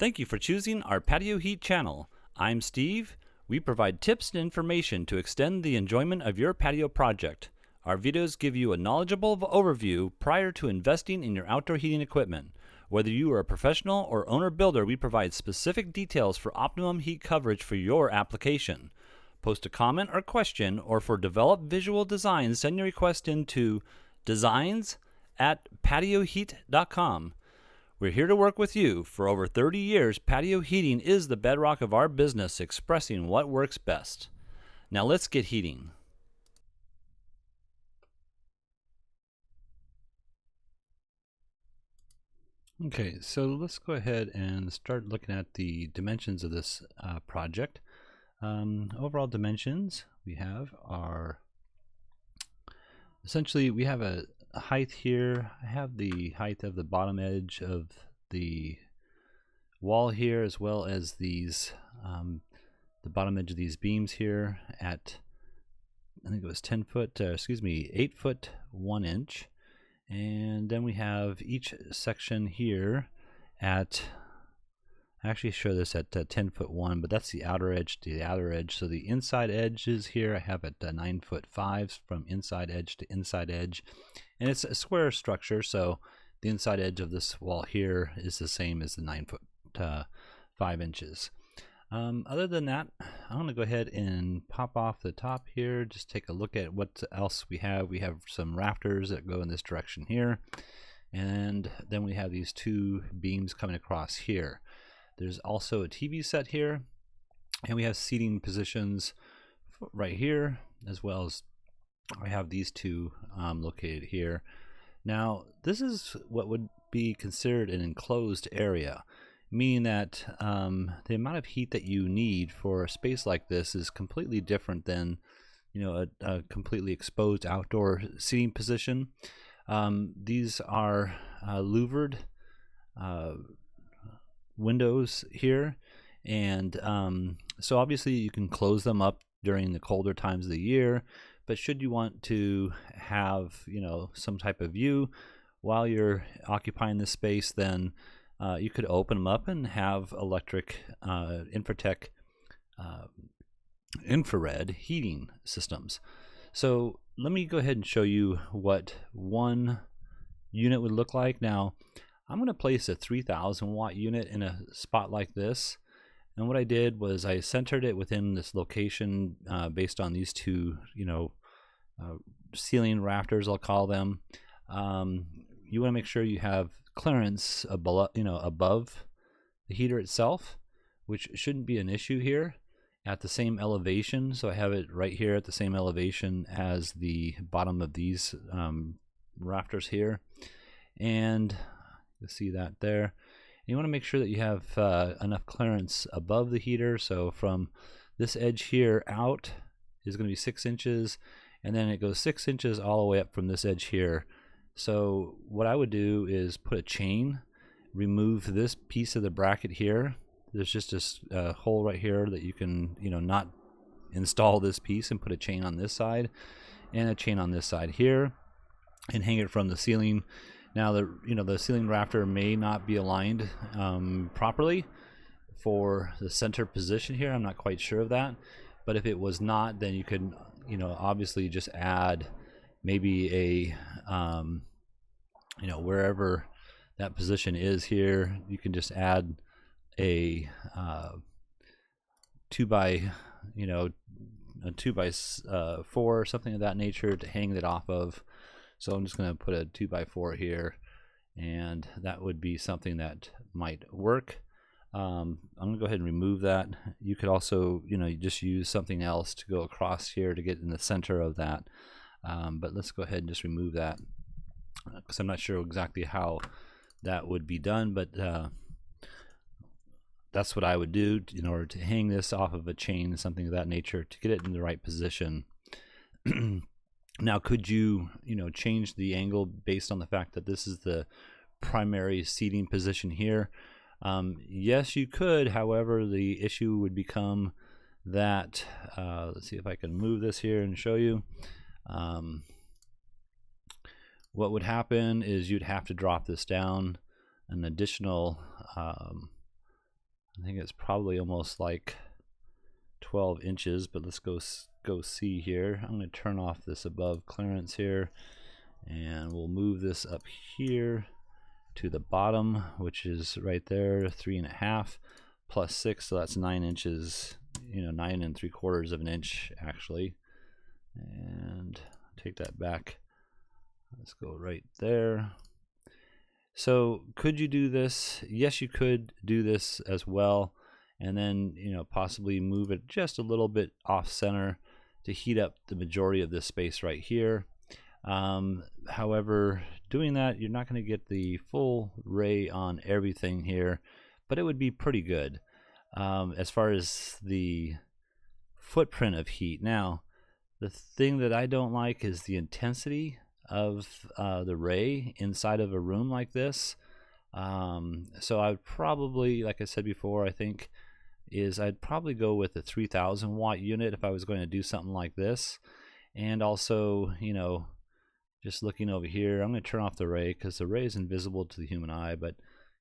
Thank you for choosing our Patio Heat channel. I'm Steve. We provide tips and information to extend the enjoyment of your patio project. Our videos give you a knowledgeable overview prior to investing in your outdoor heating equipment. Whether you are a professional or owner-builder, we provide specific details for optimum heat coverage for your application. Post a comment or question, or for developed visual designs, send your request into designs@patioheat.com. We're here to work with you. For over 30 years, patio heating is the bedrock of our business, expressing what works best. Now let's get heating. Okay, so let's go ahead and start looking at the dimensions of this project. Overall dimensions we have are essentially we have a height here. I have the height of the bottom edge of the wall here, as well as these the bottom edge of these beams here at, I think it was 8 foot 1 inch. And then we have each section here at, I actually show this at 10 foot 1, but that's the outer edge to the outer edge. So the inside edges here I have at 9 foot 5 from inside edge to inside edge. And it's a square structure, so the inside edge of this wall here is the same as the 9 foot 5 inches. Other than that, I'm going to go ahead and pop off the top here, just take a look at what else we have. We have some rafters that go in this direction here, and then we have these two beams coming across here. There's also a TV set here, and we have seating positions right here, as well as I have these two located here. Now, this is what would be considered an enclosed area, meaning that the amount of heat that you need for a space like this is completely different than, you know, a completely exposed outdoor seating position. These are louvered windows here, and so obviously you can close them up during the colder times of the year, but should you want to have, you know, some type of view while you're occupying this space, then you could open them up and have electric Infratech infrared heating systems. So let me go ahead and show you what one unit would look like. Now I'm going to place a 3000 watt unit in a spot like this, and what I did was I centered it within this location based on these two, you know, ceiling rafters, I'll call them. You want to make sure you have clearance above, above the heater itself, which shouldn't be an issue here, at the same elevation. So I have it right here at the same elevation as the bottom of these rafters here, and you'll see that there. And you want to make sure that you have enough clearance above the heater. So from this edge here out is going to be 6 inches, and then it goes 6 inches all the way up from this edge here. So what I would do is put a chain, remove this piece of the bracket here. There's just a hole right here that you can, not install this piece, and put a chain on this side and a chain on this side here, and hang it from the ceiling. Now the ceiling rafter may not be aligned properly for the center position here. I'm not quite sure of that, but if it was not, then you could, obviously just add maybe a wherever that position is here, you can just add a 2x4 or something of that nature to hang it off of. So I'm just going to put a 2x4 here, and that would be something that might work. I'm going to go ahead and remove that. You could also, just use something else to go across here to get in the center of that. But let's go ahead and just remove that, because I'm not sure exactly how that would be done, but that's what I would do in order to hang this off of a chain, something of that nature, to get it in the right position. Now, could you, change the angle based on the fact that this is the primary seating position here? Yes, you could. However, the issue would become that, let's see if I can move this here and show you. What would happen is you'd have to drop this down an additional I think it's probably almost like 12 inches, but let's go see here. I'm going to turn off this above clearance here, and we'll move this up here to the bottom, which is right there, 3.5 plus 6, so that's 9 inches, 9 3/4 of an inch actually. And take that back. Let's go right there. So could you do this? Yes, you could do this as well, and then possibly move it just a little bit off center to heat up the majority of this space right here. However, doing that, you're not going to get the full ray on everything here, but it would be pretty good as far as the footprint of heat. Now, the thing that I don't like is the intensity of the ray inside of a room like this. So I would probably, like I said before, I think I'd probably go with a 3,000 watt unit if I was going to do something like this. And also, just looking over here, I'm going to turn off the ray because the ray is invisible to the human eye. But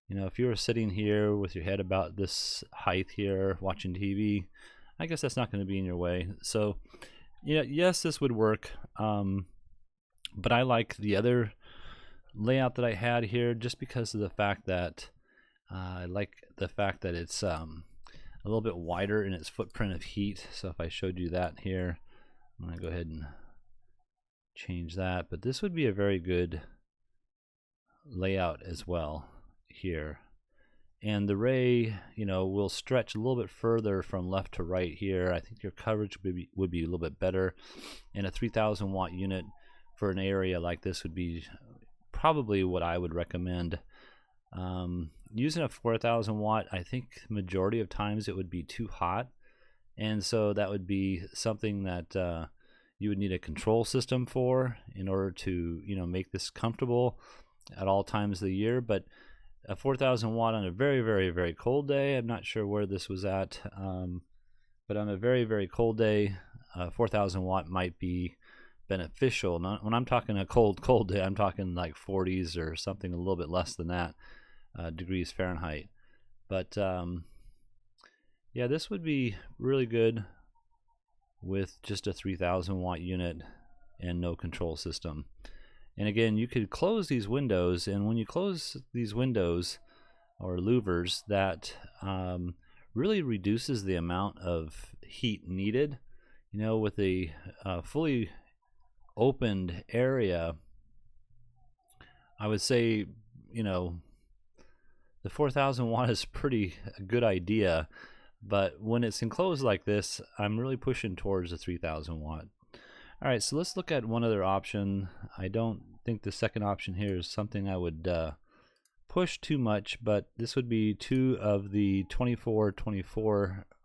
if you were sitting here with your head about this height here watching TV, I guess that's not going to be in your way. So yes, this would work, but I like the other layout that I had here just because of the fact that I like the fact that it's a little bit wider in its footprint of heat. So if I showed you that here, I'm going to go ahead and change that, but this would be a very good layout as well here. And the ray, will stretch a little bit further from left to right here. I think your coverage would be a little bit better. And a 3,000 watt unit for an area like this would be probably what I would recommend. Using a 4,000 watt, I think majority of times it would be too hot. And so that would be something that you would need a control system for in order to, make this comfortable at all times of the year. But a 4,000 watt on a very, very, very cold day, I'm not sure where this was at, but on a very, very cold day, 4,000 watt might be beneficial. When I'm talking a cold day, I'm talking like 40s or something a little bit less than that degrees Fahrenheit. But yeah, this would be really good with just a 3,000 watt unit and no control system. And again, you could close these windows, and when you close these windows or louvers, that really reduces the amount of heat needed. With a fully opened area, I would say, the 4,000 watt is pretty a good idea, but when it's enclosed like this, I'm really pushing towards the 3,000 watt. All right, so let's look at one other option. I don't think the second option here is something I would push too much, but this would be 2 of the 24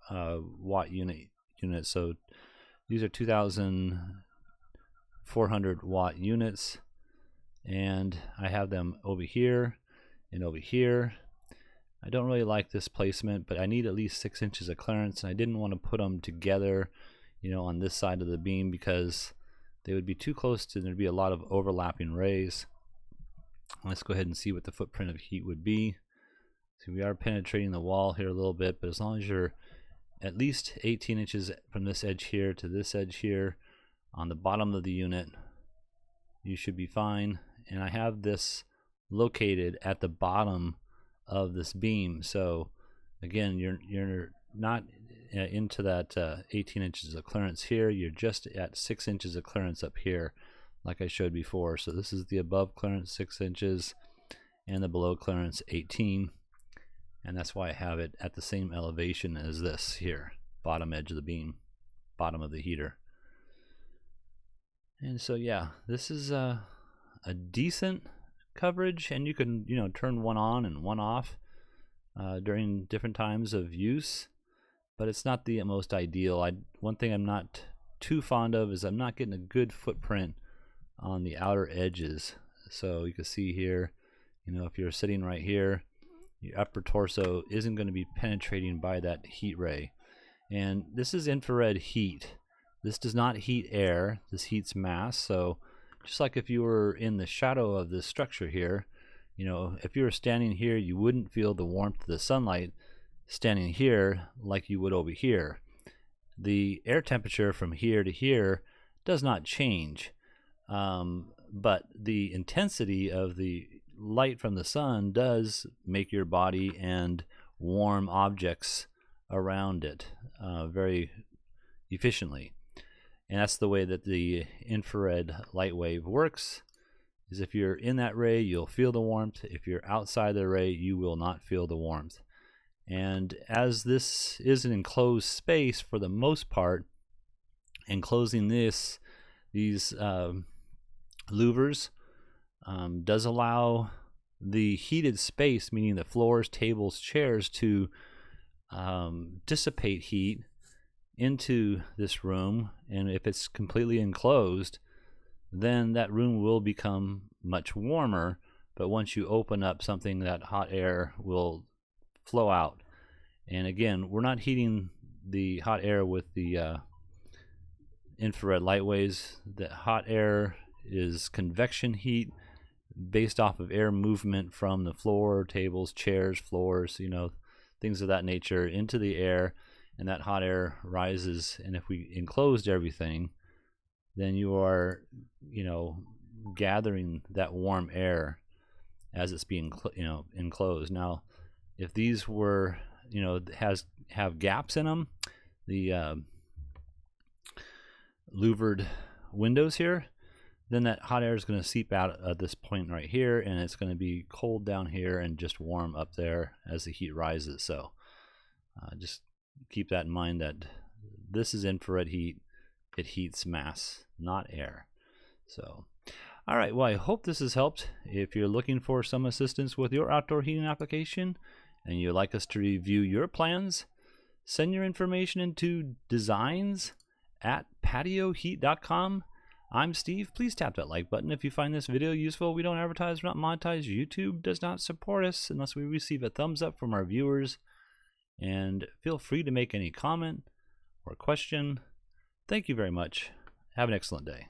watt units. So these are 2,400 watt units, and I have them over here and over here. I don't really like this placement, but I need at least 6 inches of clearance, and I didn't want to put them together on this side of the beam because they would be too close to, there'd be a lot of overlapping rays. Let's go ahead and see what the footprint of heat would be. So we are penetrating the wall here a little bit, but as long as you're at least 18 inches from this edge here to this edge here on the bottom of the unit, you should be fine. And I have this located at the bottom of this beam. So again, you're not into that 18 inches of clearance here. You're just at 6 inches of clearance up here, like I showed before. So this is the above clearance 6 inches and the below clearance 18, and that's why I have it at the same elevation as this here, bottom edge of the beam, bottom of the heater. And so yeah, this is a decent coverage, and you can turn one on and one off during different times of use, but it's not the most ideal. One thing I'm not too fond of is I'm not getting a good footprint on the outer edges. So you can see here, if you're sitting right here, your upper torso isn't going to be penetrating by that heat ray. And this is infrared heat. This does not heat air, this heats mass. So just like if you were in the shadow of this structure here, if you were standing here, you wouldn't feel the warmth of the sunlight standing here like you would over here. The air temperature from here to here does not change, but the intensity of the light from the sun does make your body and warm objects around it very efficiently. And that's the way that the infrared light wave works, is if you're in that ray, you'll feel the warmth. If you're outside the ray, you will not feel the warmth. And as this is an enclosed space for the most part, enclosing these louvers does allow the heated space, meaning the floors, tables, chairs, to dissipate heat into this room. And if it's completely enclosed, then that room will become much warmer. But once you open up something, that hot air will flow out. And again, we're not heating the hot air with the infrared light waves. The hot air is convection heat based off of air movement from the floor, tables, chairs, floors, things of that nature into the air, and that hot air rises. And if we enclosed everything, then you are, gathering that warm air as it's being, enclosed. Now, if these were, have gaps in them, the louvered windows here, then that hot air is going to seep out at this point right here, and it's going to be cold down here and just warm up there as the heat rises. So just keep that in mind, that this is infrared heat. It heats mass, not air. So, all right, well, I hope this has helped. If you're looking for some assistance with your outdoor heating application and you'd like us to review your plans, send your information into designs@patioheat.com. I'm Steve. Please tap that like button if you find this video useful. We don't advertise, we're not monetized. YouTube does not support us unless we receive a thumbs up from our viewers. And feel free to make any comment or question. Thank you very much. Have an excellent day.